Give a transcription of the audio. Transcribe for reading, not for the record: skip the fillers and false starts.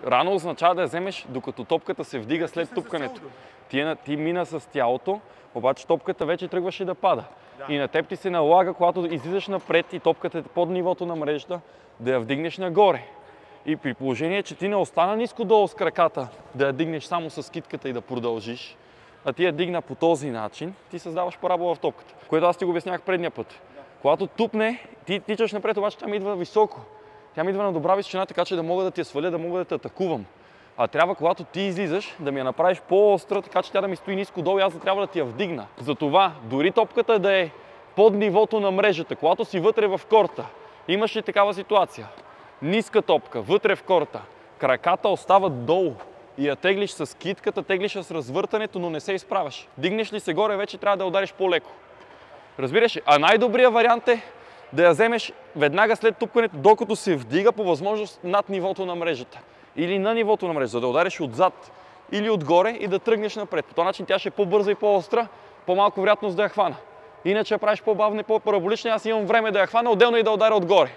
Рано означава да я вземеш докато топката се вдига след тупкането. Ти мина с тялото, обаче топката вече тръгваше да пада. Да. И на теб ти се налага, когато излизаш напред и топката е под нивото на мрежата, да я вдигнеш нагоре. И при положение, че ти не остана ниско долу с краката, да я дигнеш само с китката и да продължиш, а ти я дигна по този начин, ти създаваш парабола в топката. Което аз ти го обяснях предния път. Да. Когато тупне, ти тичаш напред, обаче тя ми идва високо. Тя ми идва на добра височина, така че да мога да ти я сваля, да мога да те атакувам. А трябва, когато ти излизаш, да ми я направиш по-остра, така че тя да ми стои ниско долу и аз да трябва да ти я вдигна. Затова, дори топката да е под нивото на мрежата, когато си вътре в корта, имаш ли такава ситуация? Ниска топка, вътре в корта, краката остават долу и я теглиш с китката, теглиш с развъртането, но не се изправяш. Дигнеш ли се горе, вече трябва да я удариш по-леко. Разбираш ли? А най-добрият вариант е да я вземеш веднага след тупкането, докато се вдига по възможност над нивото на мрежата. Или на нивото на мрежата, за да удариш отзад или отгоре и да тръгнеш напред. По този начин тя ще е по-бърза и по-остра, по-малко вероятност да я хвана. Иначе я правиш по-бавна и по-параболична, аз имам време да я хвана, отделно и да ударя отгоре.